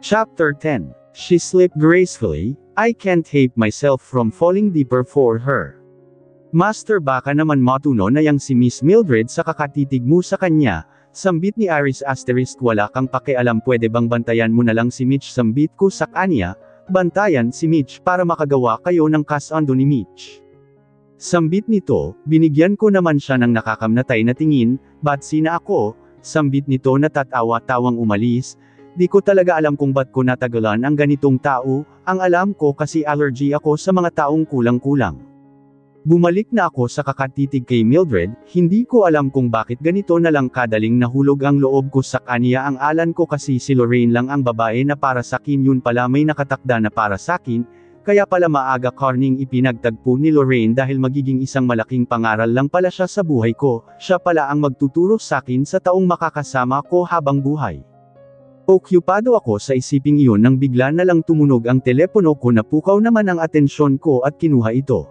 Chapter 10. She slipped gracefully. I can't keep myself from falling deeper for her. Master, baka naman matuno na yang si Miss Mildred sa kakatitig mo sa kanya. Sambit ni Iris *, wala kang pakialam, pwede bang bantayan mo na lang si Mitch? Sambit ko sa kanya, bantayan si Mitch para makagawa kayo ng kasundo ni Mitch. Sambit nito, binigyan ko naman siya ng nakakamnatay na tingin, batsi na ako. Sambit nito natatawa-tawang umalis. Di ko talaga alam kung ba't ko natagalan ang ganitong tao, ang alam ko kasi allergy ako sa mga taong kulang-kulang. Bumalik na ako sa kakatitig kay Mildred, hindi ko alam kung bakit ganito na lang kadaling nahulog ang loob ko sa kanya. Ang alan ko kasi si Lorraine lang ang babae na para sakin, yun pala may nakatakda na para sakin, kaya pala maaga karning ipinagtagpo ni Lorraine dahil magiging isang malaking pangaral lang pala siya sa buhay ko, siya pala ang magtuturo sakin sa taong makakasama ko habang buhay. Okyupado ako sa isiping iyon nang bigla na lang tumunog ang telepono ko. Napukaw naman ang atensyon ko at kinuha ito.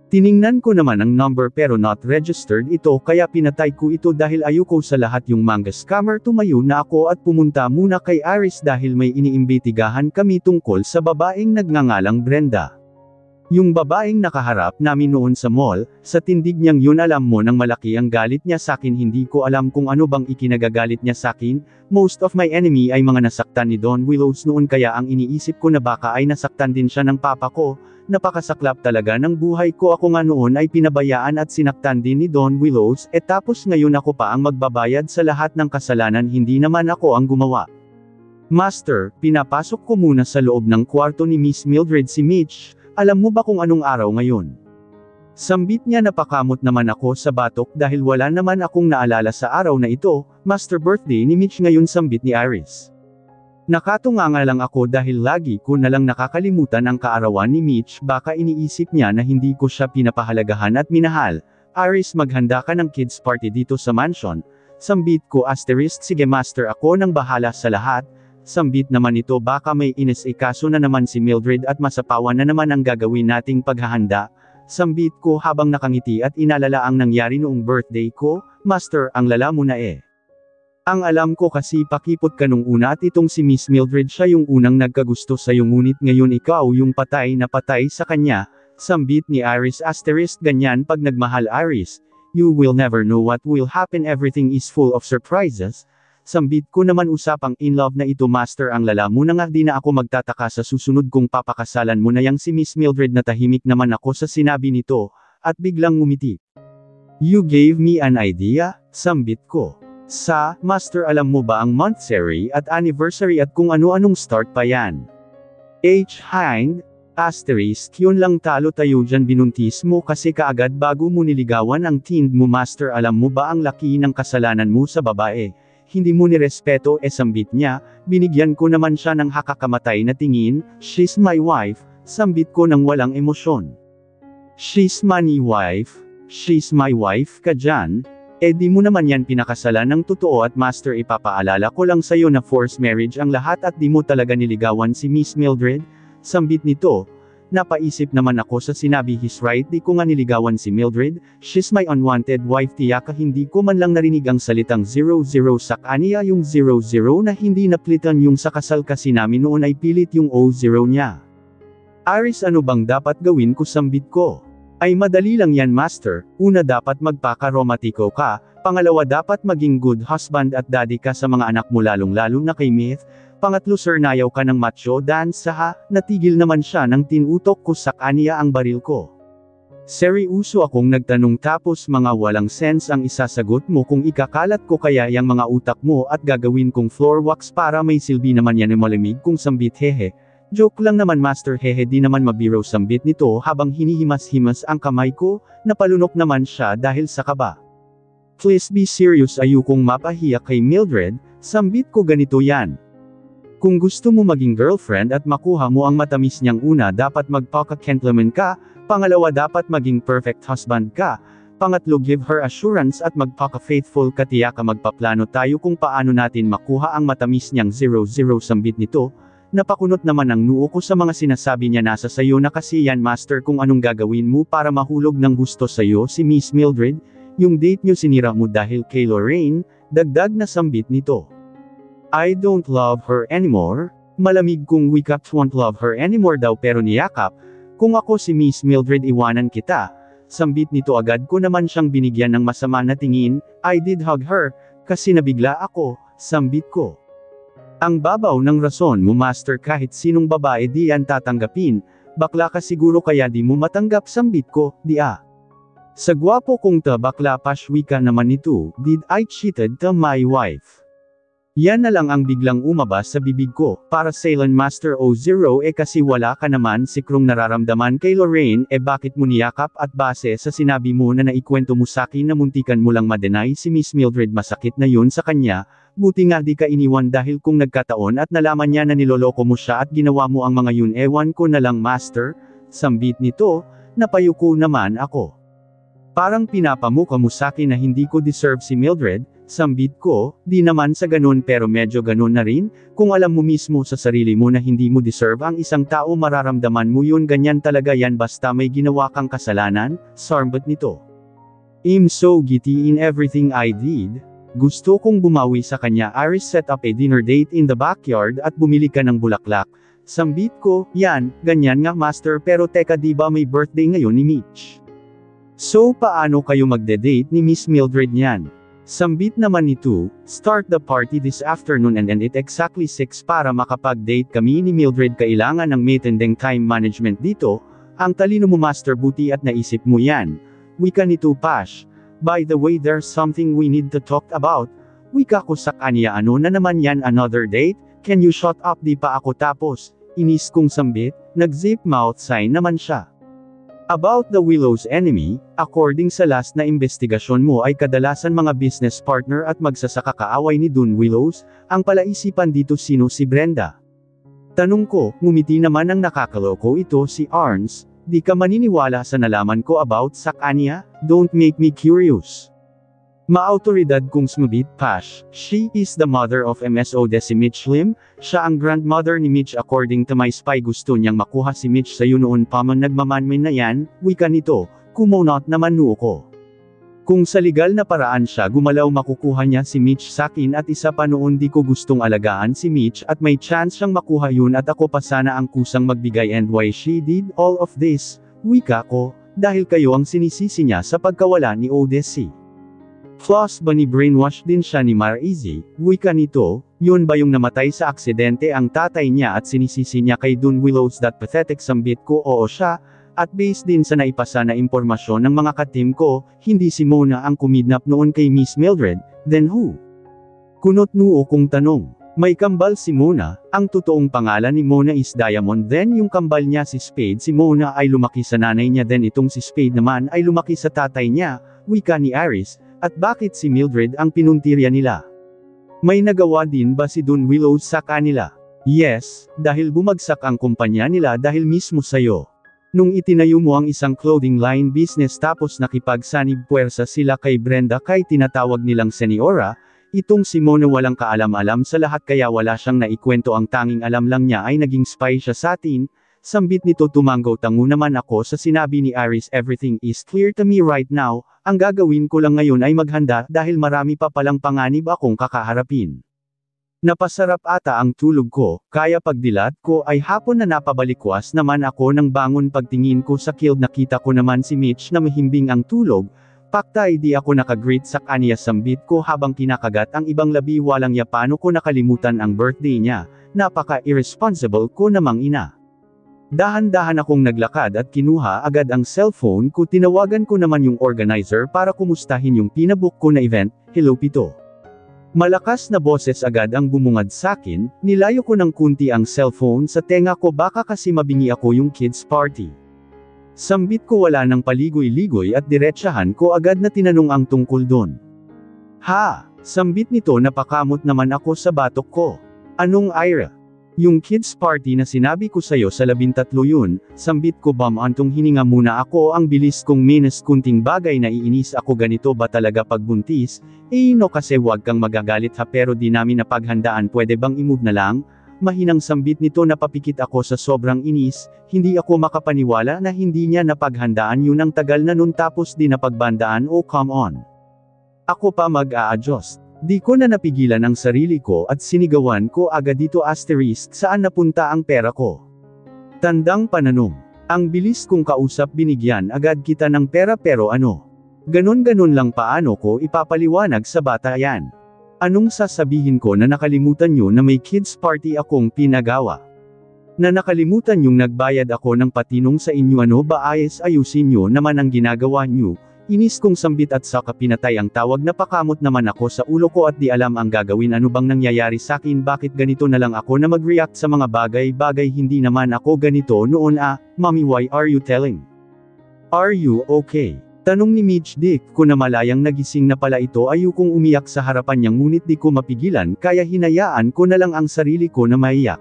Tiningnan ko naman ang number pero not registered ito, kaya pinatay ko ito dahil ayoko sa lahat yung manga scammer. Tumayo na ako at pumunta muna kay Iris dahil may iniimbestigahan kami tungkol sa babaeng nagngangalang Brenda. Yung babaeng nakaharap namin noon sa mall, sa tindig niyang yun alam mo nang malaki ang galit niya sakin. Hindi ko alam kung ano bang ikinagagalit niya sakin. Most of my enemy ay mga nasaktan ni Don Willows noon, kaya ang iniisip ko na baka ay nasaktan din siya ng papa ko. Napakasaklap talaga ng buhay ko. Ako nga noon ay pinabayaan at sinaktan din ni Don Willows, tapos ngayon ako pa ang magbabayad sa lahat ng kasalanan, hindi naman ako ang gumawa. Master, pinapasok ko muna sa loob ng kwarto ni Miss Mildred si Mitch. Alam mo ba kung anong araw ngayon? Sambit niya. Napakamot naman ako sa batok dahil wala naman akong naalala sa araw na ito. Master, birthday ni Mitch ngayon, sambit ni Iris. Nakatunganga lang ako dahil lagi ko nalang nakakalimutan ang kaarawan ni Mitch. Baka iniisip niya na hindi ko siya pinapahalagahan at minahal. Iris, maghanda ka ng kids party dito sa mansion. Sambit ko *, sige master, ako nang bahala sa lahat. Sambit naman ito, baka may inesikaso na naman si Mildred at masapawan na naman ang gagawin nating paghahanda. Sambit ko habang nakangiti at inalala ang nangyari noong birthday ko. Master, ang lala mo na eh. Ang alam ko kasi pakipot ka nung una at itong si Miss Mildred siya yung unang nagkagusto sa'yo, ngunit ngayon ikaw yung patay na patay sa kanya. Sambit ni Iris *, ganyan pag nagmahal Iris. You will never know what will happen, everything is full of surprises. Sambit ko naman, usapang in love na ito master, ang lala mo na nga. Di na ako magtataka sa susunod kung papakasalan mo na yang si Miss Mildred. Natahimik naman ako sa sinabi nito, at biglang ngumiti. You gave me an idea, sambit ko. Master, alam mo ba ang monthsary at anniversary at kung ano-anong start pa yan? Hind, *, yun lang, talo tayo dyan, binuntis mo kasi kaagad bago mo niligawan ang teen mo. Master, alam mo ba ang laki ng kasalanan mo sa babae? Hindi mo nirespeto, sambit niya. Binigyan ko naman siya ng hakakamatay na tingin. She's my wife, sambit ko nang walang emosyon. She's my wife? She's my wife ka dyan? Di mo naman yan pinakasalan ng totoo. At master, ipapaalala ko lang sa'yo na forced marriage ang lahat at di mo talaga niligawan si Miss Mildred. Sambit nito. Napaisip naman ako sa sinabi. He's right, di ko nga niligawan si Mildred. She's my unwanted wife. Tiyaka hindi ko man lang narinig ang salitang 00 sa kanya. Yung 00 na hindi naplitan yung sa kasal kasi namin noon ay pilit yung 00 niya. Iris, ano bang dapat gawin ko? Sambit ko. Ay madali lang yan master. Una, dapat magpaka-romatiko ka. Pangalawa, dapat maging good husband at daddy ka sa mga anak mo, lalong-lalo na kay Myth. Pangatlo, sir, nayaw ka ng macho dance ha. Natigil naman siya nang tinutok ko sa kanya ang baril ko. Seryoso akong nagtanong tapos mga walang sense ang isasagot mo. Kung ikakalat ko kaya yang mga utak mo at gagawin kong floor wax para may silbi naman yan, malamig kong sambit. Hehe. Joke lang naman master, hehe, di naman mabiro, sambit nito habang hinihimas-himas ang kamay ko. Napalunok naman siya dahil sa kaba. Please be serious, ayokong mapahiya kay Mildred. Sambit ko, ganito yan. Kung gusto mo maging girlfriend at makuha mo ang matamis niyang, una, dapat magpaka-gentleman ka. Pangalawa, dapat maging perfect husband ka. Pangatlo, give her assurance at magpaka-faithful ka. Tiyaka magpaplano tayo kung paano natin makuha ang matamis niyang 00, sambit nito. Napakunot naman ang noo ko sa mga sinasabi niya. Nasa sayo na kasi yan master kung anong gagawin mo para mahulog ng gusto sayo si Miss Mildred. Yung date nyo sinira mo dahil kay Lorraine, dagdag na sambit nito. I don't love her anymore. Malamig kung wika won't love her anymore daw pero niyakap, kung ako si Miss Mildred iwanan kita. Sambit nito agad ko naman siyang binigyan ng masama na tingin, I did hug her, kasi nabigla ako, sambit ko. Ang babaw ng rason mo master kahit sinong babae di yan tatanggapin, bakla ka siguro kaya di mo matanggap sambit ko, di ah. Sa gwapo kong ta bakla pashwika naman ito, did I cheated to my wife? Yan na lang ang biglang umabas sa bibig ko, para Ceylon Master O0 kasi wala ka naman sikrong nararamdaman kay Lorraine bakit mo niyakap at base sa sinabi mo na naikwento mo sakin na muntikan mo lang ma-deny si Miss Mildred masakit na yun sa kanya, buti nga di ka iniwan dahil kung nagkataon at nalaman niya na niloloko mo siya at ginawa mo ang mga yun ewan ko na lang master, sambit nito, napayuko naman ako. Parang pinapamukha mo sakin na hindi ko deserve si Mildred, sambit ko, di naman sa ganun pero medyo ganun na rin, kung alam mo mismo sa sarili mo na hindi mo deserve ang isang tao mararamdaman mo yun ganyan talaga yan basta may ginawa kang kasalanan, sambit nito. I'm so giddy in everything I did. Gusto kong bumawi sa kanya Iris set up a dinner date in the backyard at bumili ka ng bulaklak. Sambit ko, yan, ganyan nga master pero teka di ba may birthday ngayon ni Mitch? So paano kayo magde-date ni Miss Mildred niyan? Sambit naman nito, start the party this afternoon and end it exactly 6 para makapag-date kami ni Mildred kailangan ng matinding time management dito, ang talino mo master buti at naisip mo yan. Wika nito Pash. By the way there's something we need to talk about. Wika ko sa kanya ano na naman yan another date, can you shut up di pa ako tapos, inis kong sambit, nag-zip mouth sign naman siya. About the Willow's enemy, according sa last na investigasyon mo ay kadalasan mga business partner at magsasaka kaaway ni Dun Willows, ang palaisipan dito sino si Brenda. Tanong ko, ngumiti naman ang nakakaloko ito si Arns, di ka maniniwala sa nalaman ko about sa kanya, don't make me curious. Maautoridad kong sumabit Pash, she is the mother of MSO de si Mitch Lim, siya ang grandmother ni Mitch according to my spy gusto niyang makuha si Mitch sa noon pa man nagmamanmin na yan, wika nito, kumonot naman nuo ko. Kung sa legal na paraan siya gumalaw makukuha niya si Mitch sakin at isa pa noon di ko gustong alagaan si Mitch at may chance siyang makuha yun at ako pa sana ang kusang magbigay and why she did all of this, wika ko, dahil kayo ang sinisisi niya sa pagkawala ni Odessey. Plus ba ni brainwash din siya ni Maraizi, wika nito, yun ba yung namatay sa aksidente ang tatay niya at sinisisi niya kay Dun Willows that pathetic sambit ko oo siya, at based din sa naipasa na impormasyon ng mga katim ko, hindi si Mona ang kumidnap noon kay Miss Mildred, then who? Kunot nuo kong tanong, may kambal si Mona, ang totoong pangalan ni Mona is Diamond then yung kambal niya si Spade si Mona ay lumaki sa nanay niya then itong si Spade naman ay lumaki sa tatay niya, wika ni Iris. At bakit si Mildred ang pinuntirya nila? May nagawa din ba si Dun Willows sa kanila? Yes, dahil bumagsak ang kumpanya nila dahil mismo sayo. Nung itinayo mo ang isang clothing line business tapos nakipagsanib puwersa sila kay Brenda kay tinatawag nilang Seniora, itong si Mona walang kaalam-alam sa lahat kaya wala siyang naikwento ang tanging alam lang niya ay naging spy siya sa atin. Sambit nito tumanggaw tango naman ako sa sinabi ni Iris everything is clear to me right now, ang gagawin ko lang ngayon ay maghanda dahil marami pa palang panganib akong kakaharapin. Napasarap ata ang tulog ko, kaya pagdilat ko ay hapon na napabalikwas naman ako ng bangon pagtingin ko sa kild nakita ko naman si Mitch na mahimbing ang tulog, paktay di ako nakagreet sa kanya sambit ko habang kinakagat ang ibang labi walang ya paano ko nakalimutan ang birthday niya, napaka-irresponsible ko namang ina. Dahan-dahan akong naglakad at kinuha agad ang cellphone ko tinawagan ko naman yung organizer para kumustahin yung pinabook ko na event, hello Pito. Malakas na boses agad ang bumungad sakin, nilayo ko ng kunti ang cellphone sa tenga ko baka kasi mabingi ako yung kids party. Sambit ko wala nang paligoy-ligoy at diretsahan ko agad na tinanong ang tungkol doon. Ha, sambit nito napakamot naman ako sa batok ko. Anong Ira? Yung kids party na sinabi ko sayo sa 13 yun, sambit ko antong hininga muna ako ang bilis kong menes kunting bagay na iinis ako ganito ba talaga pagbuntis, no kasi wag kang magagalit ha pero di namin napaghandaan pwede bang i-move na lang, mahinang sambit nito napapikit ako sa sobrang inis, hindi ako makapaniwala na hindi niya napaghandaan yun ang tagal na nun tapos di napagbandaan come on. Ako pa mag-a-adjust. Di ko na napigilan ang sarili ko at sinigawan ko agad dito asterisk saan napunta ang pera ko. Tandang pananong. Ang bilis kong kausap binigyan agad kita ng pera pero ano? Ganon-ganon lang paano ko ipapaliwanag sa bata yan? Anong sasabihin ko na nakalimutan nyo na may kids party akong pinagawa? Na nakalimutan yung nagbayad ako ng patinong sa inyo ano ba ayusin nyo naman ang ginagawa nyo? Inis kong sambit at saka pinatay ang tawag na pakamot naman ako sa ulo ko at di alam ang gagawin ano bang nangyayari sakin bakit ganito na lang ako na mag-react sa mga bagay-bagay hindi naman ako ganito noon Mommy why are you telling? Are you okay? Tanong ni Mitch Dick ko na malayang nagising na pala ito ayokong umiyak sa harapan niya ngunit di ko mapigilan kaya hinayaan ko na lang ang sarili ko na maiyak.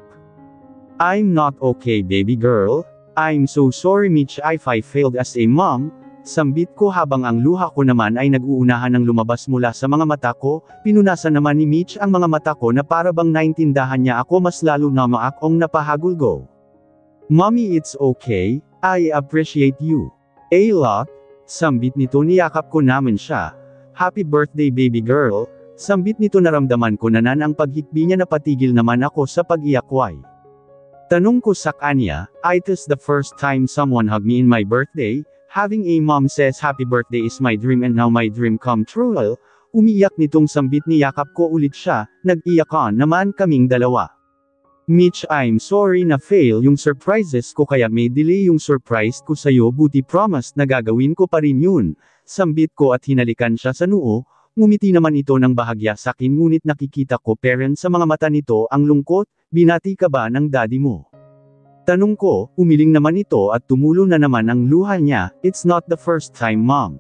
I'm not okay baby girl, I'm so sorry Mitch if I failed as a mom. Sambit ko habang ang luha ko naman ay nag-uunahan ng lumabas mula sa mga mata ko, pinunasan naman ni Mitch ang mga mata ko na para bang naintindahan niya ako mas lalo na maakong napahagulgo. Mommy it's okay, I appreciate you. A lot. Sambit nito niyakap ko naman siya. Happy birthday baby girl. Sambit nito naramdaman ko na ang paghikbi niya napatigil naman ako sa pag-iyakway. Tanong ko sa kanya, it is the first time someone hugged me in my birthday. Having a mom says happy birthday is my dream and now my dream come true. Umiyak nitong sambit niyakap ko ulit siya, nag-iyakan naman kaming dalawa. Mitch I'm sorry na fail yung surprises ko kaya may delay yung surprise ko sa'yo buti promise na gagawin ko pa rin yun. Sambit ko at hinalikan siya sa noo, ngumiti naman ito ng bahagya sakin ngunit nakikita ko parent sa mga mata nito ang lungkot, binati ka ba ng daddy mo? Tanong ko, umiling naman ito at tumulo na naman ang luha niya, it's not the first time mom.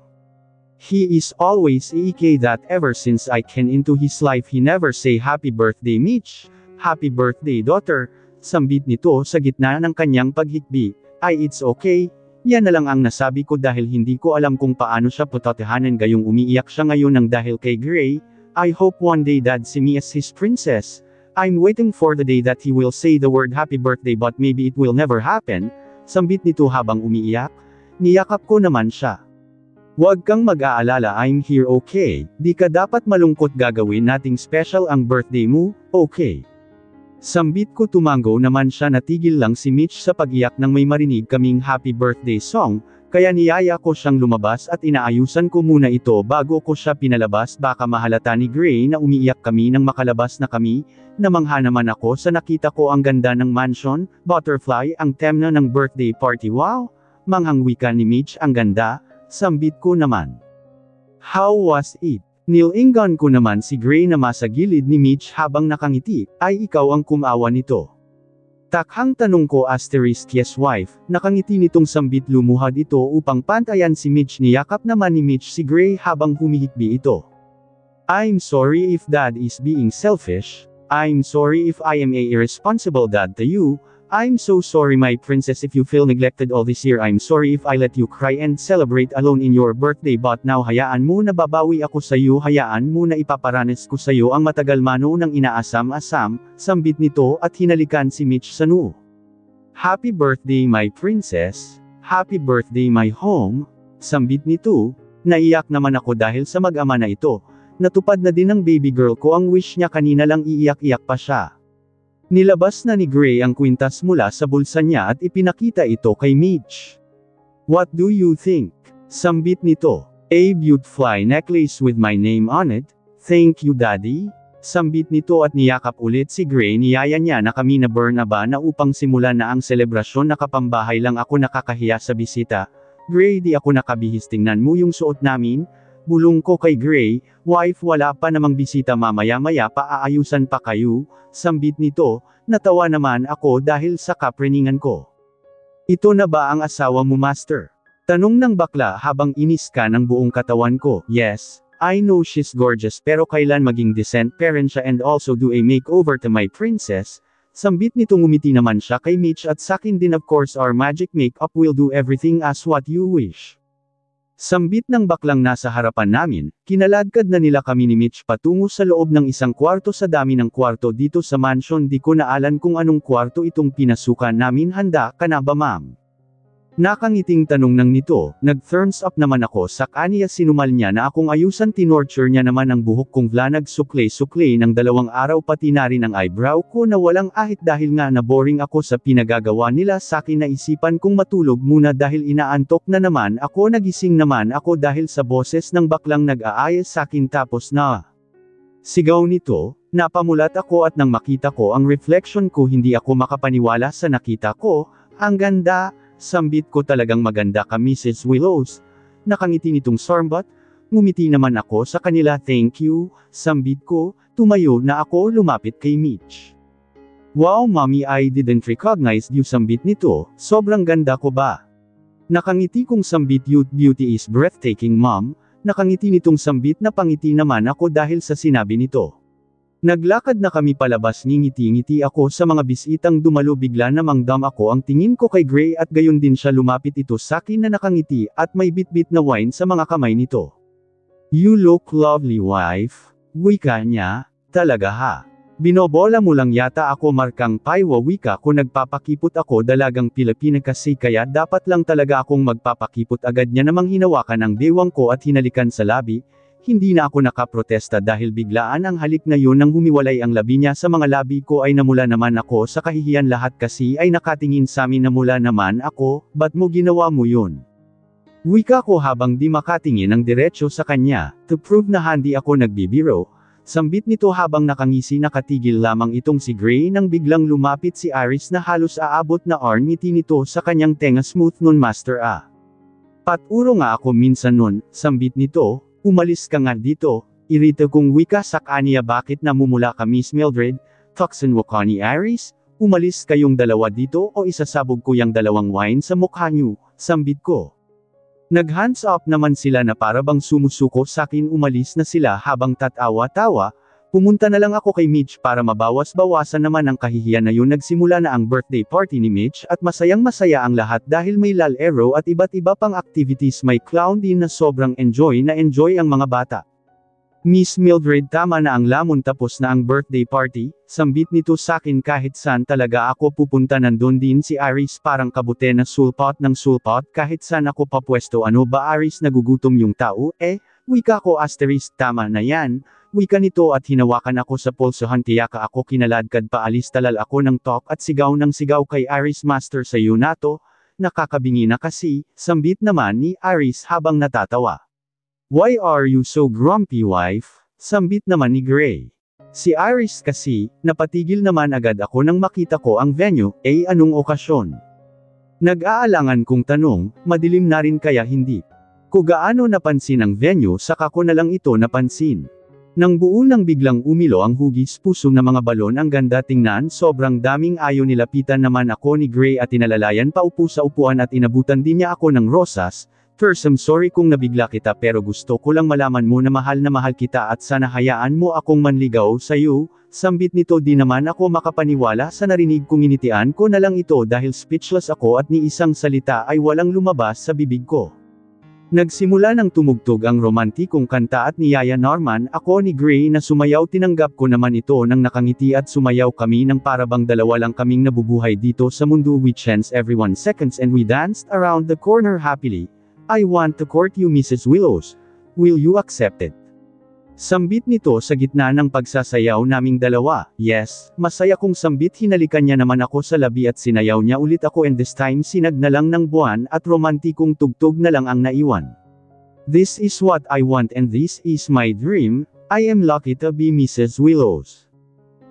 He is always that ever since I came into his life he never say happy birthday Mitch, happy birthday daughter, sambit nito sa gitna ng kanyang paghikbi, it's okay, yan na lang ang nasabi ko dahil hindi ko alam kung paano siya putatahanan gayong umiiyak siya ngayon ng dahil kay Gray, I hope one day dad see me as his princess. I'm waiting for the day that he will say the word happy birthday but maybe it will never happen, sambit nito habang umiiyak, niyakap ko naman siya. Huwag kang mag-aalala I'm here okay, di ka dapat malungkot gagawin nating special ang birthday mo, okay. Sambit ko tumango naman siya natigil lang si Mitch sa pag-iyak nang may marinig kaming happy birthday song, kaya niyaya ko siyang lumabas at inaayusan ko muna ito bago ko siya pinalabas baka mahalata ni Gray na umiiyak kami nang makalabas na kami, namangha naman ako sa nakita ko ang ganda ng mansion, butterfly ang tema ng birthday party wow, manghang wika ni Mitch ang ganda, sambit ko naman. How was it? Nilingan ko naman si Gray na masa gilid ni Mitch habang nakangiti, ay ikaw ang kumawa nito. Takhang tanong ko asterisk yes wife, nakangiti nitong sambit lumuhad ito upang pantayan si Mitch niyakap naman ni Mitch si Gray habang humihikbi ito. I'm sorry if dad is being selfish, I'm sorry if I am a irresponsible dad to you, I'm so sorry my princess if you feel neglected all this year I'm sorry if I let you cry and celebrate alone in your birthday but now hayaan mo na babawi ako sa iyo hayaan mo na ipaparanas ko sa iyo ang matagal mano ng inaasam-asam, sambit nito at hinalikan si Mitch sa noo. Happy birthday my princess, happy birthday my home, sambit nito, naiyak naman ako dahil sa mag-ama na ito, natupad na din ng baby girl ko ang wish niya kanina lang iiyak-iyak pa siya. Nilabas na ni Gray ang kwintas mula sa bulsa niya at ipinakita ito kay Mitch. What do you think? Sambit nito. A beautiful necklace with my name on it, thank you daddy. Sambit nito at niyakap ulit si Gray niyaya niya na kami na Bernaba na upang simulan na ang selebrasyon nakapambahay lang ako nakakahiya sa bisita. Gray di ako nakabihis tingnan mo yung suot namin? Bulong ko kay Gray, wife wala pa namang bisita mamaya-maya pa aayusan pa kayo, sambit nito, natawa naman ako dahil sa kapreningan ko. Ito na ba ang asawa mo master? Tanong ng bakla habang inis ka ng buong katawan ko, yes, I know she's gorgeous pero kailan maging decent parent siya and also do a makeover to my princess, sambit nito ngumiti naman siya kay Mitch at sakin din of course our magic makeup will do everything as what you wish. Sambit ng baklang nasa harapan namin, kinaladkad na nila kami ni Mitch patungo sa loob ng isang kwarto sa dami ng kwarto dito sa mansion di ko naalan kung anong kwarto itong pinasukan namin handa ka na ba ma'am? Nakangiting tanong ng nito, nag-thumbs up naman ako sa kanya sinumal niya na akong ayusan tinorture niya naman ang buhok kong vlanag sukle-sukle ng 2 araw pati na rin ang eyebrow ko na walang ahit dahil nga na boring ako sa pinagagawa nila sakin naisipan kong matulog muna dahil inaantok na naman ako nagising naman ako dahil sa boses ng baklang nag-aayos sakin tapos na. Sigaw nito, napamulat ako at nang makita ko ang reflection ko hindi ako makapaniwala sa nakita ko, ang ganda. Sambit ko talagang maganda ka Mrs. Willows. Nakangiti nitong Sorbot, ngumiti naman ako sa kanila thank you, sambit ko, tumayo na ako lumapit kay Mitch. Wow mommy I didn't recognize you sambit nito, sobrang ganda ko ba? Nakangiti kong sambit youth beauty is breathtaking mom, nakangiti nitong sambit na pangiti naman ako dahil sa sinabi nito. Naglakad na kami palabas ngingiti-ngiti ako sa mga bisitang dumalo bigla namang dam ako ang tingin ko kay Gray at gayon din siya lumapit ito sakin na nakangiti at may bitbit na wine sa mga kamay nito. You look lovely wife, wika niya, talaga ha. Binobola mo lang yata ako markang paiwa wika ko nagpapakipot ako dalagang Pilipina kasi kaya dapat lang talaga akong magpapakipot agad niya namang hinawakan ang bewang ko at hinalikan sa labi. Hindi na ako nakaprotesta dahil biglaan ang halik na yun nang humiwalay ang labi niya sa mga labi ko ay namula naman ako sa kahihiyan lahat kasi ay nakatingin sa amin namula naman ako, ba't mo ginawa mo yun? Wika ko habang di makatingin ng diretso sa kanya, to prove na hindi ako nagbibiro, sambit nito habang nakangisi nakatigil lamang itong si Gray nang biglang lumapit si Iris na halos aabot na arm ngiti nito sa kanyang tenga smooth nun master a. Paturo nga ako minsan nun, sambit nito. Umalis ka nga dito, irita kong wika sa kanya bakit namumula ka Miss Mildred, tuksan mo ka ni Iris, umalis kayong dalawa dito o isasabog ko yung 2 wine sa mukha niyo, sambit ko. Nag-hands up naman sila na para bang sumusuko sakin umalis na sila habang tatawa-tawa, pumunta na lang ako kay Mitch para mabawas-bawasan naman ang kahihiyan na yun nagsimula na ang birthday party ni Mitch at masayang-masaya ang lahat dahil may lalero at iba't iba pang activities may clown din na sobrang enjoy ang mga bata. Miss Mildred tama na ang lamon tapos na ang birthday party, sambit nito sakin kahit saan talaga ako pupunta nandun din si Iris parang kabute na sulpot ng sulpot kahit saan ako papwesto ano ba Iris nagugutom yung tao, wika ko asterisk tama na yan. Wika nito at hinawakan ako sa pulsohan tiyaka ako kinaladkad paalis talal ako ng talk at sigaw ng sigaw kay Iris master sa iyo nato, nakakabingi na kasi, sambit naman ni Iris habang natatawa. Why are you so grumpy wife? Sambit naman ni Gray. Si Iris kasi, napatigil naman agad ako nang makita ko ang venue, anong okasyon? Nag-aalangan kong tanong, madilim na rin kaya hindi? Kung gaano napansin ang venue saka ko na lang ito napansin. Nang buo nang biglang umilo ang hugis puso na mga balon ang ganda tingnan sobrang daming ayo nilapitan naman ako ni Gray at inalalayan paupo sa upuan at inabutan din niya ako ng rosas. Tersam sorry kung nabigla kita pero gusto ko lang malaman mo na mahal kita at sana hayaan mo akong manligaw sa iyo, sambit nito di naman ako makapaniwala sa narinig kong initian ko na lang ito dahil speechless ako at ni isang salita ay walang lumabas sa bibig ko. Nagsimula ng tumugtog ang romantikong kanta at niyaya Norman ako ni Gray na sumayaw tinanggap ko naman ito nang nakangiti at sumayaw kami nang parabang dalawa lang kaming nabubuhay dito sa mundo we chance every 1 seconds and we danced around the corner happily. I want to court you Mrs. Willows. Will you accept it? Sambit nito sa gitna ng pagsasayaw naming dalawa. Yes, masaya kong sambit hinalikan niya naman ako sa labi at sinayaw niya ulit ako and this time sinag na lang ng buwan at romantikong tugtog na lang ang naiwan. This is what I want and this is my dream, I am lucky to be Mrs. Willows.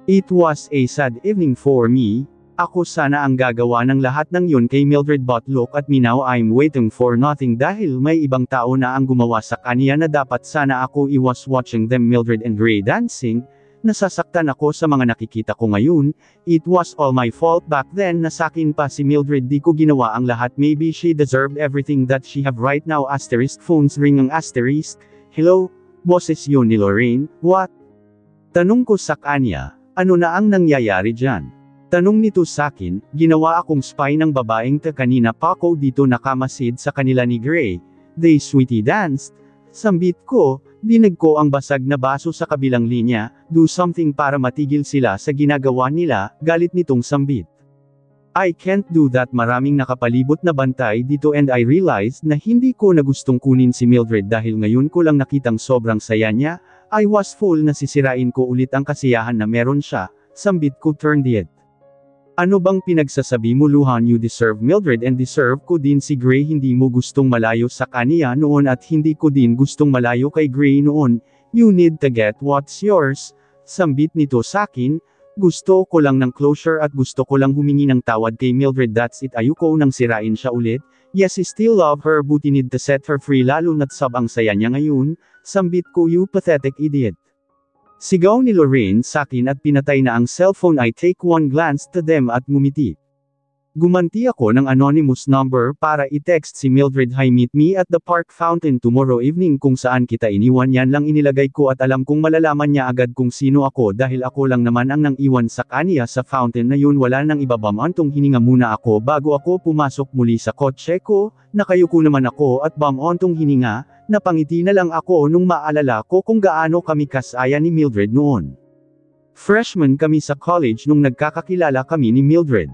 It was a sad evening for me. Ako sana ang gagawa ng lahat ng yun kay Mildred but look at me now I'm waiting for nothing dahil may ibang tao na ang gumawa sa kanya na dapat sana ako I was watching them Mildred and Gray dancing, nasasaktan ako sa mga nakikita ko ngayon, it was all my fault back then na sakin pa si Mildred di ko ginawa ang lahat maybe she deserved everything that she have right now asterisk phones ring ang asterisk, hello, boses yun ni Lorraine, what? Tanong ko sa kanya, ano na ang nangyayari dyan? Tanong nito sakin, ginawa akong spy ng babaeng kanina pa ko dito nakamasid sa kanila ni Gray. They sweetie danced. Sambit ko, dinig ko ang basag na baso sa kabilang linya, do something para matigil sila sa ginagawa nila, galit nitong sambit. I can't do that, maraming nakapalibot na bantay dito and I realized na hindi ko na gustong kunin si Mildred dahil ngayon ko lang nakitang sobrang saya niya. I was full na sisirain ko ulit ang kasiyahan na meron siya, sambit ko turned it. Ano bang pinagsasabi mo Luhan, you deserve Mildred and deserve ko din si Gray, hindi mo gustong malayo sa kaniya noon at hindi ko din gustong malayo kay Gray noon, you need to get what's yours, sambit nito sakin. Gusto ko lang ng closure at gusto ko lang humingi ng tawad kay Mildred, that's it, ayoko nang sirain siya ulit, yes I still love her but need to set her free lalo na't ang saya niya ngayon, sambit ko you pathetic idiot. Sigaw ni Lorraine sakin at pinatay na ang cellphone. I take one glance to them at ngumiti. Gumanti ako ng anonymous number para i-text si Mildred, hi meet me at the park fountain tomorrow evening, kung saan kita iniwan, yan lang inilagay ko at alam kong malalaman niya agad kung sino ako dahil ako lang naman ang nang iwan sa kaniya sa fountain na yun, wala nang iba. Bamantong hininga muna ako bago ako pumasok muli sa kotse ko, nakayuko naman ako at bamantong hininga, napangiti na lang ako nung maalala ko kung gaano kami kasaya ni Mildred noon. Freshman kami sa college nung nagkakakilala kami ni Mildred.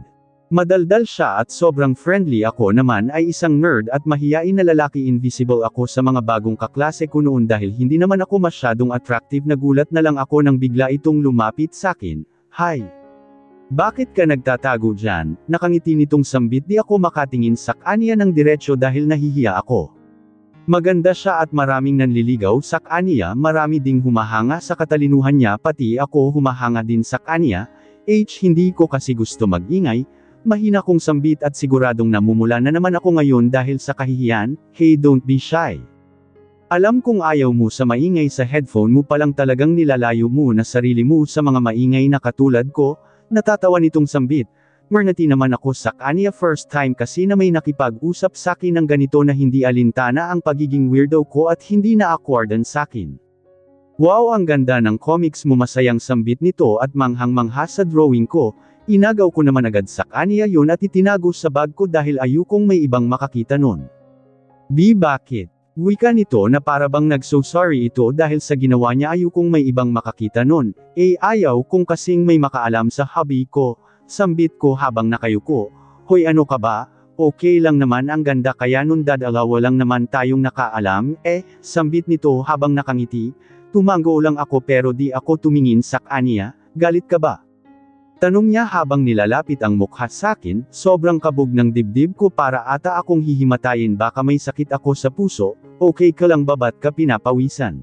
Madaldal siya at sobrang friendly, ako naman ay isang nerd at mahiyain na lalaki, invisible ako sa mga bagong kaklase ko noon dahil hindi naman ako masyadong attractive. Nagulat na lang ako nang bigla itong lumapit sakin, hi. Bakit ka nagtatago dyan? Nakangiti nitong sambit, di ako makatingin sa kanya ng diretsyo dahil nahihiya ako. Maganda siya at maraming nanliligaw sa kanya, marami ding humahanga sa katalinuhan niya, pati ako humahanga din sa kanya. Hindi ko kasi gusto magingay. Mahina kong sambit at siguradong namumula na naman ako ngayon dahil sa kahihiyan. Hey, don't be shy. Alam kong ayaw mo sa maingay sa headphone mo, palang talagang nilalayo mo na sarili mo sa mga maingay na katulad ko. Natatawa nitong sambit. Mernati naman ako sa kanya, first time kasi na may nakipag-usap sakin ng ganito na hindi alintana ang pagiging weirdo ko at hindi na awkwardan sakin. Wow, ang ganda ng comics mo, masayang sambit nito at manghang-mangha sa drawing ko. Inagaw ko naman agad sa kanya yun at itinago sa bag ko dahil ayokong may ibang makakita nun. Bakit? Wika nito na parabang nag-so sorry ito dahil sa ginawa niya, ayokong may ibang makakita nun. Ayaw kong kasing may makaalam sa hobby ko, sambit ko habang nakayuko. Hoy, ano ka ba? Okay lang naman, ang ganda kaya nun dadalawa lang naman tayong nakaalam, sambit nito habang nakangiti. Tumango lang ako pero di ako tumingin sa kanya. Galit ka ba? Tanong niya habang nilalapit ang mukha sakin, sobrang kabog ng dibdib ko, para ata akong hihimatayin, baka may sakit ako sa puso. Okay ka lang ba, ba't ka pinapawisan?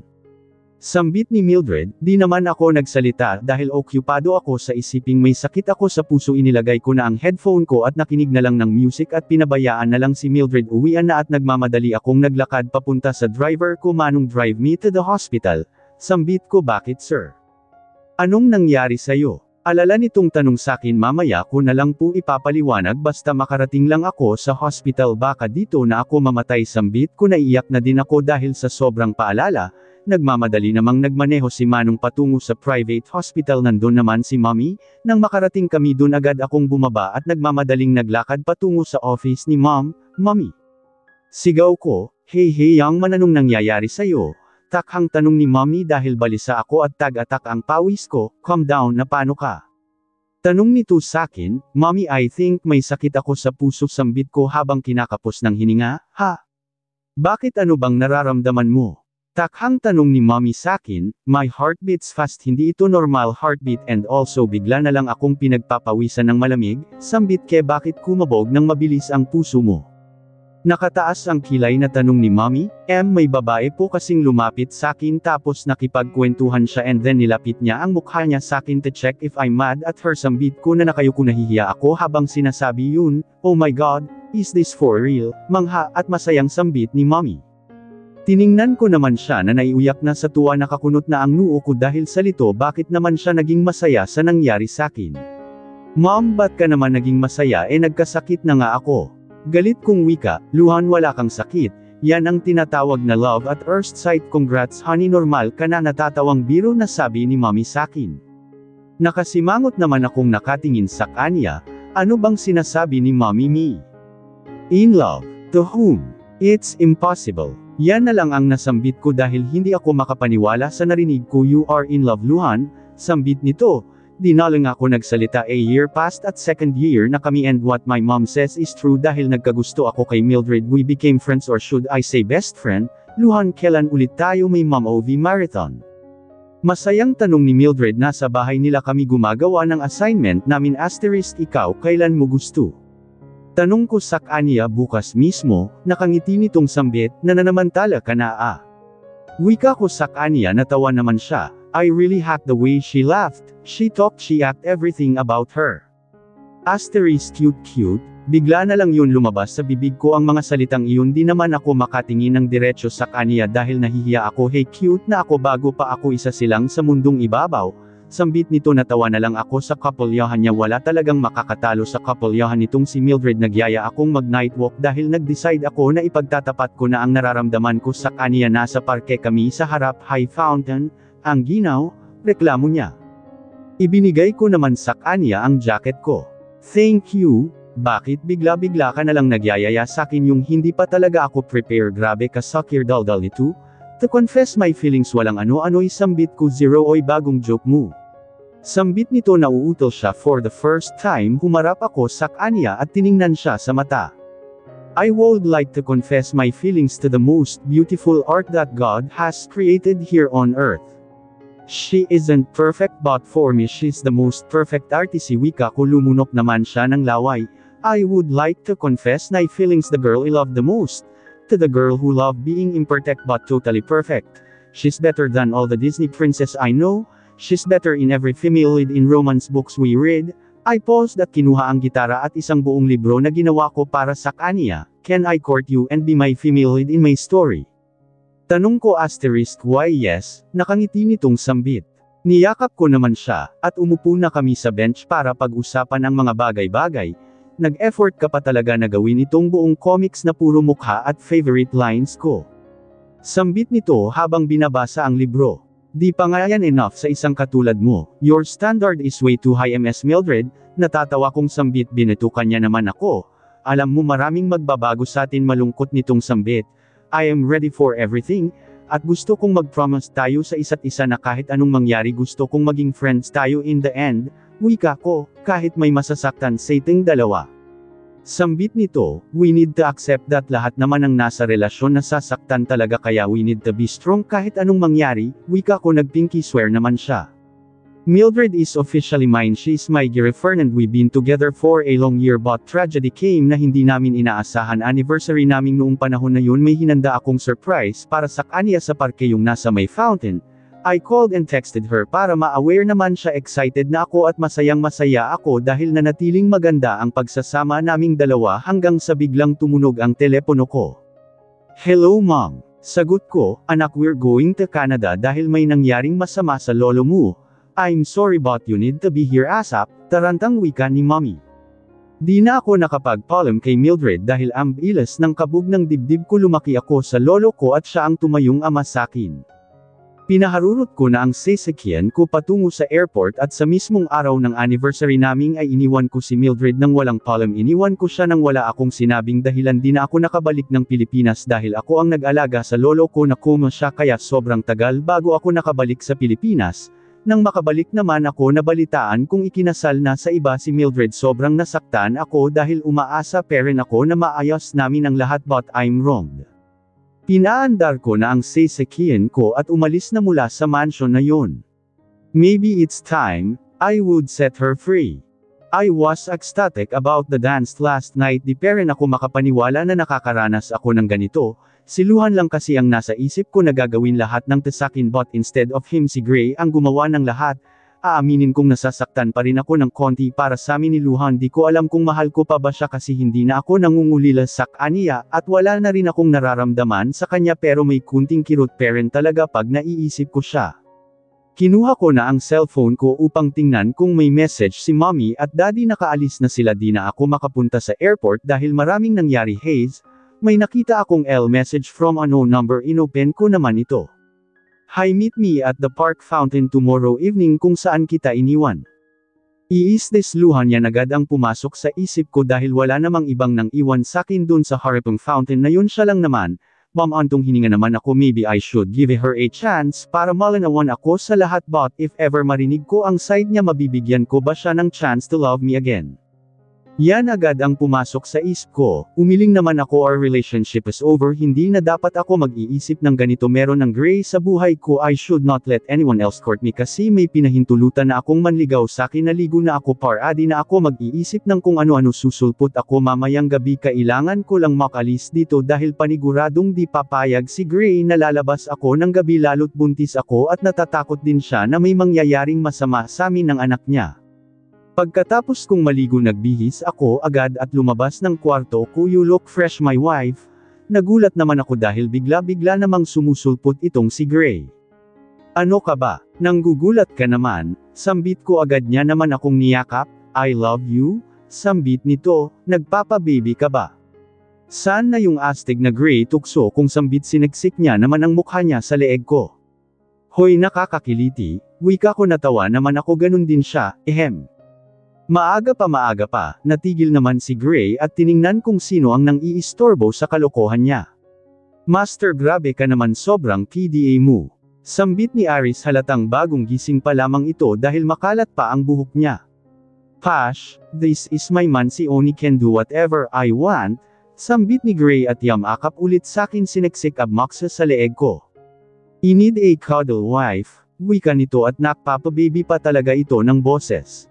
Sambit ni Mildred, di naman ako nagsalita dahil okupado ako sa isiping may sakit ako sa puso. Inilagay ko na ang headphone ko at nakinig na lang ng music at pinabayaan na lang si Mildred. Uwian na at nagmamadali akong naglakad papunta sa driver ko, manong drive me to the hospital. Sambit ko, bakit sir? Anong nangyari sa'yo? Alala nitong tanong sakin, mamaya ko na lang po ipapaliwanag, basta makarating lang ako sa hospital, baka dito na ako mamatay. Sambit ko, naiyak na din ako dahil sa sobrang paalala. Nagmamadali namang nagmaneho si Manong patungo sa private hospital, nandun naman si Mommy. Nang makarating kami dun, agad akong bumaba at nagmamadaling naglakad patungo sa office ni Mommy. Sigaw ko, hey young man, anong nangyayari sa'yo? Takhang tanong ni Mommy dahil balisa ako at tag-atak ang pawis ko. Calm down na, paano ka? Tanong nito sakin, Mommy, I think may sakit ako sa puso, sambit ko habang kinakapos ng hininga. Ha? Bakit, ano bang nararamdaman mo? Takhang tanong ni Mommy sakin, my heart beats fast, hindi ito normal heartbeat, and also bigla na lang akong pinagpapawisan ng malamig. Sambit ke, bakit kumabog ng mabilis ang puso mo? Nakataas ang kilay na tanong ni Mommy. May babae po kasing lumapit sakin tapos nakipagkwentuhan siya and then nilapit niya ang mukha niya sakin to check if I'm mad at her. Sambit ko na nakayuko, nahihiya ako habang sinasabi yun. Oh my God, is this for real? Mangha at masayang sambit ni Mommy. Tiningnan ko naman siya na naiuyak na sa tuwa, nakakunot na ang noo ko dahil sa lito, bakit naman siya naging masaya sa nangyari sakin? Mom, ba't ka naman naging masaya? Nagkasakit na nga ako. Galit kong wika, Luhan, wala kang sakit, yan ang tinatawag na love at first sight. Congrats honey, normal ka na, natatawang biro na sabi ni Mommy sakin. Nakasimangot naman akong nakatingin sa kanya. Ano bang sinasabi ni Mommy me? In love? To whom? It's impossible. Yan na lang ang nasambit ko dahil hindi ako makapaniwala sa narinig ko. You are in love, Luhan? Sambit nito. Di na lang ako nagsalita. A year passed at second year na kami and what my mom says is true dahil nagkagusto ako kay Mildred. We became friends or should I say best friend. Luhan, kailan ulit tayo may Mom OV marathon? Masayang tanong ni Mildred. Nasa bahay nila kami gumagawa ng assignment namin. Ikaw kailan mo gusto? Tanong ko sa kanya bukas mismo. Nakangiti nitong sambit. Nananamantala ka na Wika ko sa kanya. Natawa naman siya. I really hacked the way she laughed. She talked, she act everything about her. Cute. Bigla na lang yun lumabas sa bibig ko ang mga salitang iyon. Di naman ako makatingin ng diretso sa kanya dahil nahihiya ako. Hey, cute na ako bago pa ako isa silang sa mundong ibabaw. Sambit nito. Natawa na lang ako sa kapulyahan niya. Wala talagang makakatalo sa kapulyahan nitong si Mildred. Nagyaya akong mag-night walk dahil nag-decide ako na ipagtatapat ko na ang nararamdaman ko sa kanya. Nasa parke kami sa harap high fountain. Ang ginaw, reklamo niya. Ibinigay ko naman sa kanya ang jacket ko. Thank you. Bakit bigla-bigla ka na lang nagyayaya sakin yung hindi pa talaga ako prepare? Grabe ka sakir daldal nito. To confess my feelings, walang ano-ano'y sambit ko. Zero oy bagong joke mo. Sambit nito. Nauutol siya for the first time. Humarap ako sa kanya at tiningnan siya sa mata. I would like to confess my feelings to the most beautiful art that God has created here on earth. She isn't perfect but for me she's the most perfect artist. Wika ko. Lumunok naman siya ng laway. I would like to confess my feelings the girl I love the most. To the girl who loved being imperfect but totally perfect. She's better than all the Disney princess I know. She's better in every female lead in romance books we read. I paused at kinuha ang gitara at isang buong libro na ginawa ko para sa kanya. Can I court you and be my female lead in my story? Tanong ko. Why yes, nakangiti nitong sambit. Niyakap ko naman siya, at umupo na kami sa bench para pag-usapan ang mga bagay-bagay. Nag-effort ka pa talaga na gawin itong buong comics na puro mukha at favorite lines ko. Sambit nito habang binabasa ang libro. Di pa nga yan enough sa isang katulad mo. Your standard is way too high. Ms. Mildred. Natatawa kong sambit. Binatukan niya naman ako. Alam mo maraming magbabago sa atin. Malungkot nitong sambit. I am ready for everything. At gusto kong mag-promise tayo sa isa't isa na kahit anong mangyari gusto kong maging friends tayo in the end. Wika ko, kahit may masasaktan sa ating dalawa. Sambit nito, we need to accept that lahat naman ng nasa relasyon nasasaktan talaga kaya we need to be strong kahit anong mangyari. Wika ko. Nagpinky swear naman siya. Mildred is officially mine. She's my girlfriend and we've been together for a long year but tragedy came na hindi namin inaasahan. Anniversary naming noong panahon na yun may hinanda akong surprise para sa kanya sa parke yung nasa may fountain. I called and texted her para ma-aware naman siya. Excited na ako at masayang masaya ako dahil nanatiling maganda ang pagsasama naming dalawa hanggang sa biglang tumunog ang telepono ko. Hello mom. Sagot ko, anak we're going to Canada dahil may nangyaring masama sa lolo mo. I'm sorry but you need to be here ASAP, tarantang wika ni mommy. Di na ako nakapag-paalam kay Mildred dahil ang bilis ng kabog ng dibdib ko. Lumaki ako sa lolo ko at siya ang tumayong ama sakin. Pinaharurot ko na ang sasakyan ko patungo sa airport at sa mismong araw ng anniversary naming ay iniwan ko si Mildred nang walang paalam. Iniwan ko siya nang wala akong sinabing dahilan. Di na ako nakabalik ng Pilipinas dahil ako ang nag-alaga sa lolo ko na koma siya kaya sobrang tagal bago ako nakabalik sa Pilipinas. Nang makabalik naman ako nabalitaan kung ikinasal na sa iba si Mildred. Sobrang nasaktan ako dahil umaasa pa rin ako na maayos namin ang lahat but I'm wrong. Pinaandar ko na ang sasakyan ko at umalis na mula sa mansion na yun. Maybe it's time, I would set her free. I was ecstatic about the dance last night. Di pa rin ako makapaniwala na nakakaranas ako ng ganito. Siluhan lang kasi ang nasa isip ko na gagawin lahat ng tasakin but instead of him si Gray ang gumawa ng lahat. Aaminin kong nasasaktan pa rin ako ng konti para sa amin ni Luhan. Di ko alam kung mahal ko pa ba siya kasi hindi na ako nangungulila sa kanya at wala na rin akong nararamdaman sa kanya pero may kunting kirot pa rin talaga pag naiisip ko siya. Kinuha ko na ang cellphone ko upang tingnan kung may message si mommy at daddy. Nakaalis na sila. Di na ako makapunta sa airport dahil maraming nangyari. Hayes, may nakita akong message from unknown number. Inopen ko naman ito. Hi, meet me at the park fountain tomorrow evening kung saan kita iniwan. Iis-des Luhan. Yan agad ang pumasok sa isip ko dahil wala namang ibang nang iwan sakin dun sa harapang fountain na yun. Siya lang naman, Antong hininga naman ako, maybe I should give her a chance para malinawan ako sa lahat, but if ever marinig ko ang side niya, mabibigyan ko ba siya ng chance to love me again? Yan agad ang pumasok sa isip ko, umiling naman ako, our relationship is over, hindi na dapat ako mag-iisip ng ganito, meron ng gray sa buhay ko, I should not let anyone else court me kasi may pinahintulutan na akong manligaw sa akin, naligo na ako, paradi na ako mag-iisip ng kung ano-ano, susulpot ako mamayang gabi, kailangan ko lang makalis dito dahil paniguradong di papayag si Gray na lalabas ako ng gabi, lalo't buntis ako at natatakot din siya na may mangyayaring masama sa amin ng anak niya. Pagkatapos kong maligo, nagbihis ako agad at lumabas ng kwarto ko, you look fresh my wife. Nagulat naman ako dahil bigla-bigla namang sumusulpot itong si Gray. Ano ka ba? Nanggugulat ka naman? Sambit ko agad, niya naman akong niyakap, I love you? Sambit nito, nagpapababy ka ba? Saan na yung astig na Gray, tukso kung sambit, siniksik niya naman ang mukha niya sa leeg ko. Hoy, nakakakiliti, wika ko, natawa naman ako, ganun din siya, ehem. Maaga pa, natigil naman si Gray at tiningnan kung sino ang nang-iistorbo sa kalokohan niya. Master, grabe ka naman, sobrang PDA mo. Sambit ni Aris, halatang bagong gising pa lamang ito dahil makalat pa ang buhok niya. Pash, this is my man, si Oni can do whatever I want. Sambit ni Gray at yamakap ulit sakin, sineksik abmaksa sa leeg ko. I need a cuddle wife, wika nito at nakpapababy pa talaga ito ng boses.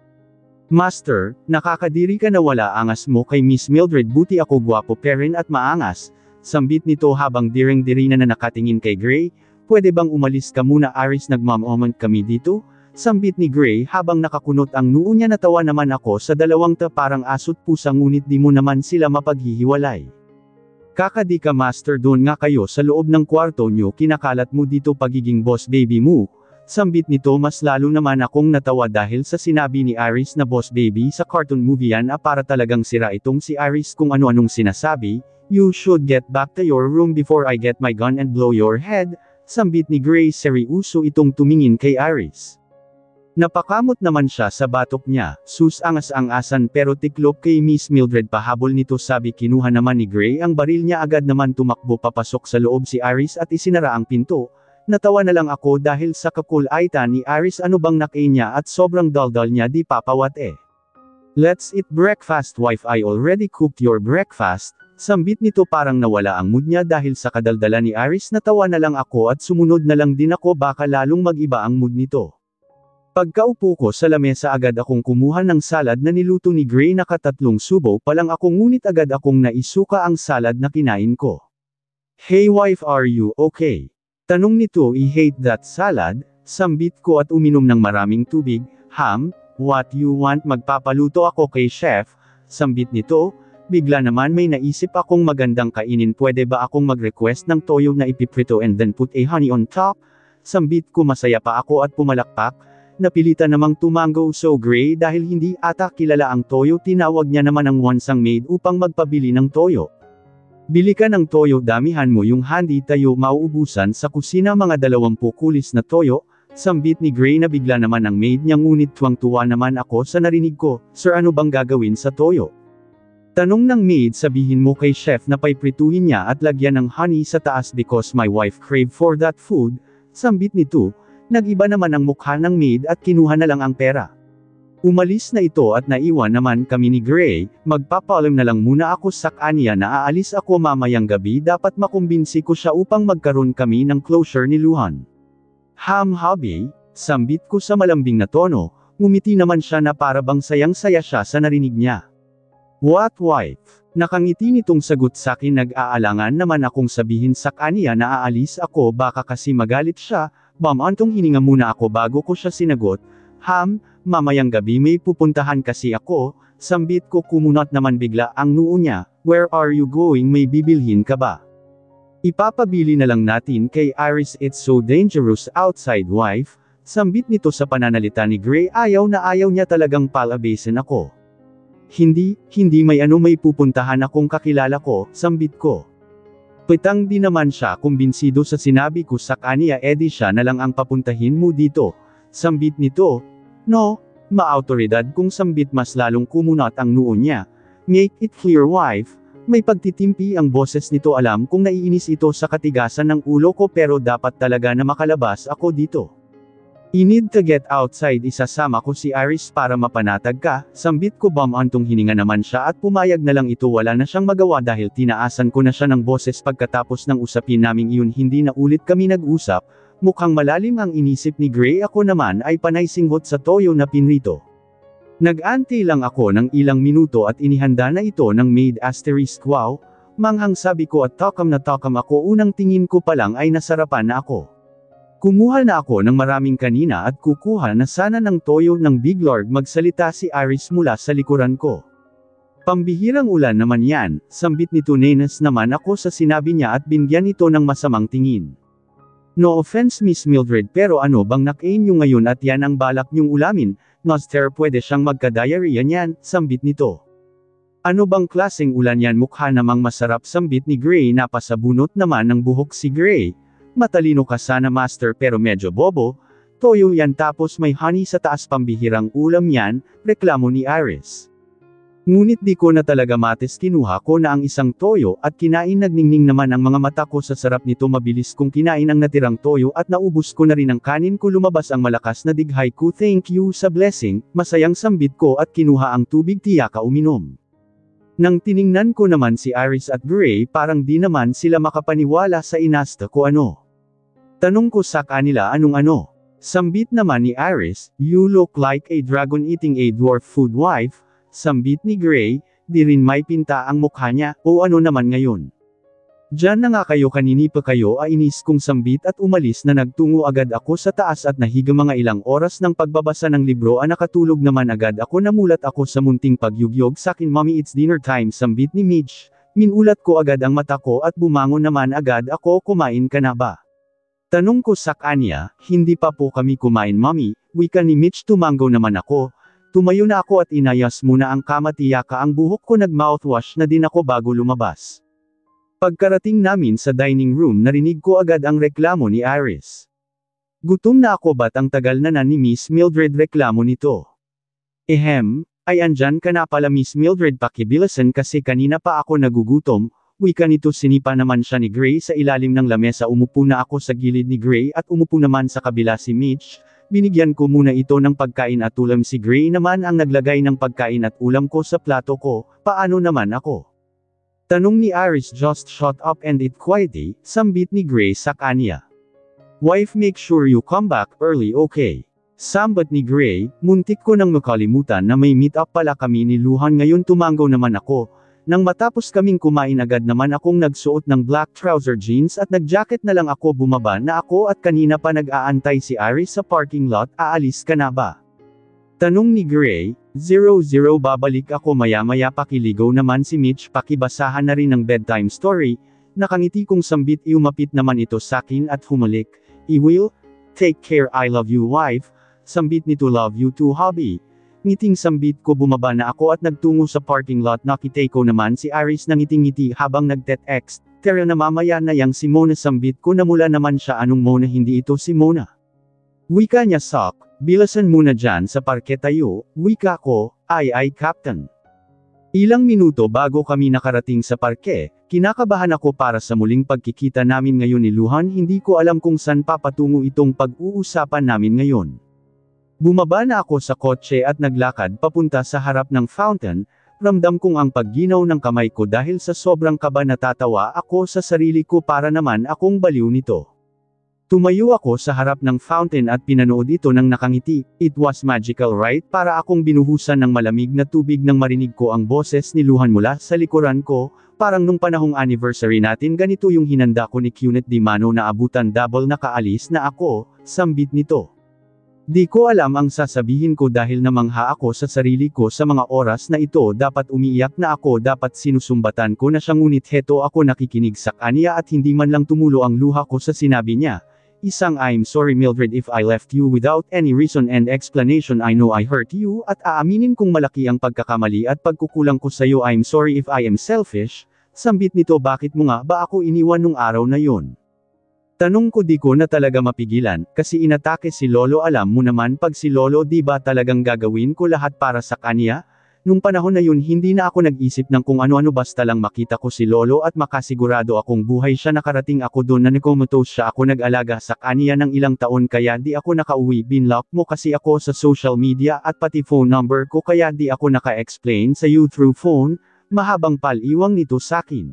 Master, nakakadiri ka na, wala angas mo kay Miss Mildred, buti ako gwapo pa rin at maangas. Sambit nito habang direng-diri na nakatingin kay Gray, pwede bang umalis ka muna Aris, nagmamomment kami dito? Sambit ni Gray habang nakakunot ang noo niya, natawa naman ako sa dalawang parang aso't pusa, ngunit di mo naman sila mapaghihiwalay. Kakadi ka Master, doon nga kayo sa loob ng kwarto nyo, kinakalat mo dito pagiging boss baby mo. Sambit nito, mas lalo naman akong natawa dahil sa sinabi ni Iris na boss baby sa cartoon movie yan, para talagang sira itong si Iris kung ano-anong sinasabi. You should get back to your room before I get my gun and blow your head. Sambit ni Gray, seryoso itong tumingin kay Iris. Napakamot naman siya sa batok niya, sus, angas ang asan, pero tiklop kay Miss Mildred, pahabol nito, sabi. Kinuha naman ni Gray ang baril niya, agad naman tumakbo papasok sa loob si Iris at isinara ang pinto. Natawa na lang ako dahil sa kakulaitan ni Iris, ano bang nakain niya at sobrang daldal niya, di papawat eh. Let's eat breakfast wife, I already cooked your breakfast. Sambit nito, parang nawala ang mood niya dahil sa kadaldala ni Iris. Natawa na lang ako at sumunod na lang din ako, baka lalong mag-iba ang mood nito. Pagkaupo ko sa lamesa, agad akong kumuha ng salad na niluto ni Gray, nakatatlong subo pa lang ako ngunit agad akong naisuka ang salad na kinain ko. Hey wife, are you okay? Tanong nito, I hate that salad. Sambit ko at uminom ng maraming tubig. What you want? Magpapaluto ako kay chef. Sambit nito, bigla naman may naisip akong magandang kainin, pwede ba akong mag-request ng toyo na ipiprito and then put a honey on top? Sambit ko, masaya pa ako at pumalakpak. Napilitan namang tumango so Gray dahil hindi ata kilala ang toyo, tinawag niya naman ang wansang maid upang magpabili ng toyo. Bili ka ng toyo, damihan mo yung handi tayo, mauubusan sa kusina mga 20 kulis na toyo. Sambit ni Gray na bigla naman ang maid niya, ngunit tuwang-tuwa naman ako sa narinig ko. Sir, ano bang gagawin sa toyo? Tanong ng maid, sabihin mo kay chef na paiprituhin niya at lagyan ng honey sa taas because my wife crave for that food. Sambit nito, nag-iba naman ang mukha ng maid at kinuha na lang ang pera. Umalis na ito at naiwan naman kami ni Gray. Magpapaalam na lang muna ako sa kanya na aalis ako mamayang gabi, dapat makumbinsi ko siya upang magkaroon kami ng closure ni Luhan. Hobby, sambit ko sa malambing na tono, ngumiti naman siya na para bang sayang-saya siya sa narinig niya. What wife? Nakangiti nitong sagot sakin, nag-aalangan naman akong sabihin sa kanya na aalis ako, baka kasi magalit siya. Antong hininga muna ako bago ko siya sinagot. Mamayang gabi may pupuntahan kasi ako. Sambit ko, kumunot naman bigla ang noo niya. Where are you going? May bibilhin ka ba? Ipapabili na lang natin kay Iris, it's so dangerous outside wife. Sambit nito sa pananalita ni Gray, ayaw na ayaw niya talagang palabasin ako. Hindi may pupuntahan akong kakilala ko, sambit ko. Petang di naman siya kumbinsido sa sinabi ko sa kanya, edi siya na lang ang papuntahin mo dito. Sambit nito, no, maautoridad kung sambit, mas lalong kumunot ang noo niya. Make it clear wife, May pagtitimpi ang boses nito, alam kong naiinis ito sa katigasan ng ulo ko pero dapat talaga na makalabas ako dito. I need to get outside, isasama ko si Iris para mapanatag ka, sambit ko bumantong hininga naman siya at pumayag na lang ito, wala na siyang magawa dahil tinaasan ko na siya ng boses pagkatapos ng usapin naming iyon hindi na ulit kami nag-usap, mukhang malalim ang inisip ni Gray, ako naman ay panay singhot sa toyo na pinrito. Nag-ante lang ako ng ilang minuto at inihanda na ito ng maid asterisk wow, manghang sabi ko at takam na takam ako, unang tingin ko pa lang ay nasarapan na ako. Kumuha na ako ng maraming kanina at kukuha na sana ng toyo ng Big Lord, magsalita si Iris mula sa likuran ko. Pambihirang ulan naman yan, sambit nito, nenes naman ako sa sinabi niya at binigyan ito ng masamang tingin. No offense Miss Mildred pero ano bang nakain niyo ngayon at yan ang balak niyong ulamin? Noster, pwede siyang magka-diarrhea niyan, sambit nito. Ano bang klaseng ulan yan, mukha namang masarap, sambit ni Gray. Napasabunot naman ng buhok si Gray. Matalino ka sana master pero medyo bobo, toyo yan tapos may honey sa taas, pambihirang ulam yan, reklamo ni Iris. Ngunit di ko na talaga matis, kinuha ko na ang isang toyo at kinain, nagningning naman ang mga mata ko sa sarap nito, mabilis kong kinain ang natirang toyo at naubos ko na rin ang kanin ko, lumabas ang malakas na dighay ko, thank you sa blessing, masayang sambit ko at kinuha ang tubig, tiyaka uminom. Nang tiningnan ko naman si Iris at Gray, parang di naman sila makapaniwala sa inasta ko. Ano? Tanong ko sa kanila, anong ano? Sambit naman ni Iris, you look like a dragon eating a dwarf food wife. Sambit ni Gray, di rin may pinta ang mukha niya, o ano naman ngayon? Diyan na nga kayo, kanini pa kayo, ainis kong sambit at umalis na, nagtungo agad ako sa taas at nahiga mga ilang oras ng pagbabasa ng libro, nakatulog naman agad ako, namulat ako sa munting pagyugyog sakin, mommy it's dinner time, sambit ni Mitch, minulat ko agad ang mata ko at bumangon naman agad ako, kumain ka na ba? Tanong ko sa kanya, hindi pa po kami kumain mommy, wika ni Mitch, tumango naman ako. Tumayo na ako at inayos muna ang kama, tiyaka ang buhok ko, nag-mouthwash na din ako bago lumabas. Pagkarating namin sa dining room, narinig ko agad ang reklamo ni Iris. Gutom na ako, ba't ang tagal na ni Miss Mildred, reklamo nito. Ay andyan ka na pala Miss Mildred, pakibilisan kasi kanina pa ako nagugutom, wika nito. Sinipa naman siya ni Gray sa ilalim ng lamesa, umupo na ako sa gilid ni Gray at umupo naman sa kabila si Mitch. Binigyan ko muna ito ng pagkain at ulam, si Gray naman ang naglagay ng pagkain at ulam ko sa plato ko, paano naman ako? Tanong ni Iris, just shut up and eat quietly, sambit ni Gray sa kanya. Wife, make sure you come back early, okay? Sambat ni Gray, muntik ko nang makalimutan na may meet up pala kami ni Luhan ngayon, tumango naman ako. Nang matapos kaming kumain, agad naman akong nagsuot ng black trouser jeans at nag-jacket na lang ako, bumaba na ako at kanina pa nag-aantay si Iris sa parking lot, aalis ka na ba? Tanong ni Gray, 00 babalik ako maya-maya, pakiligaw naman si Mitch, pakibasahan na rin ng bedtime story, nakangiti kong sambit, umapit naman ito sakin at humalik, I will, take care, I love you wife, sambit nito, love you too hubby. Ngiting sambit ko, bumaba na ako at nagtungo sa parking lot, nakitay ko naman si Iris na ngiting-ngiti habang nag-text, tara na mamaya na yang si Mona, sambit ko, namula naman siya, anong Mona, hindi ito si Mona. Wika niya, sok, bilasan muna dyan sa parke tayo, wika ko, ay captain. Ilang minuto bago kami nakarating sa parke, kinakabahan ako para sa muling pagkikita namin ngayon ni Luhan, hindi ko alam kung saan papatungo itong pag-uusapan namin ngayon. Bumaba na ako sa kotse at naglakad papunta sa harap ng fountain, ramdam kong ang pagginaw ng kamay ko dahil sa sobrang kaba, natatawa ako sa sarili ko, para naman akong baliw nito. Tumayo ako sa harap ng fountain at pinanood ito ng nakangiti, it was magical right, para akong binuhusan ng malamig na tubig nang marinig ko ang boses ni Luhan mula sa likuran ko, parang nung panahong anniversary natin, ganito yung hinanda ko ni Cunit di Mano na abutan, double nakaalis na ako, sambit nito. Di ko alam ang sasabihin ko dahil namangha ako sa sarili ko sa mga oras na ito, dapat umiiyak na ako, dapat sinusumbatan ko na siya, ngunit heto ako nakikinig sa kanya at hindi man lang tumulo ang luha ko sa sinabi niya. Isang I'm sorry Mildred if I left you without any reason and explanation, I know I hurt you, at aaminin kong malaki ang pagkakamali at pagkukulang ko sa'yo, I'm sorry if I am selfish, sambit nito, bakit mo nga ba ako iniwan nung araw na yon? Tanong ko, di ko na talaga mapigilan, kasi inatake si Lolo, alam mo naman pag si Lolo, di ba talagang gagawin ko lahat para sa kanya? Nung panahon na yun hindi na ako nag-isip ng kung ano-ano basta lang makita ko si Lolo at makasigurado akong buhay siya nakarating ako doon na nikomatose siya ako nag-alaga sa kanya ng ilang taon kaya di ako nakauwi binlock mo kasi ako sa social media at pati phone number ko kaya di ako naka-explain sa you through phone, mahabang paliwang nito sakin.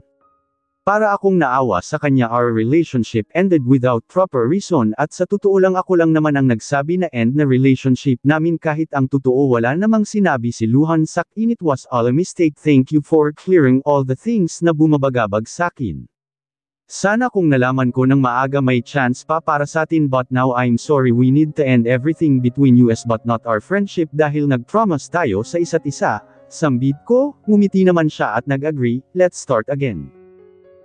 Para akong naawa sa kanya our relationship ended without proper reason at sa totoo lang ako lang naman ang nagsabi na end na relationship namin kahit ang totoo wala namang sinabi si Luhan Sakin it was all a mistake thank you for clearing all the things na bumabagabag sakin. Sana kung nalaman ko ng maaga may chance pa para sa atin but now I'm sorry we need to end everything between us but not our friendship dahil nag-promise tayo sa isa't isa, sambit ko, ngumiti naman siya at nag-agree, let's start again.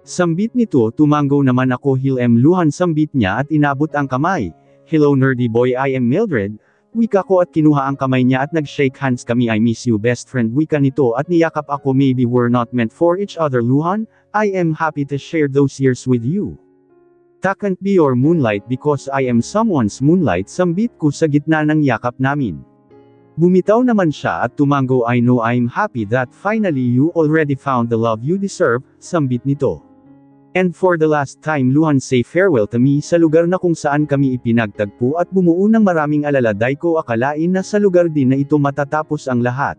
Sambit nito tumango naman ako Hilm Luhan sambit niya at inabot ang kamay. Hello nerdy boy I am Mildred. Wika ko at kinuha ang kamay niya at nag-shake hands kami I miss you best friend wika nito at niyakap ako maybe we're not meant for each other Luhan, I am happy to share those years with you. Can't be your moonlight because I am someone's moonlight sambit ko sa gitna ng yakap namin. Bumitaw naman siya at tumango I know I'm happy that finally you already found the love you deserve, sambit nito. And for the last time Luhan say farewell to me sa lugar na kung saan kami ipinagtagpo at bumuo ng maraming alala di ko akalain na sa lugar din na ito matatapos ang lahat.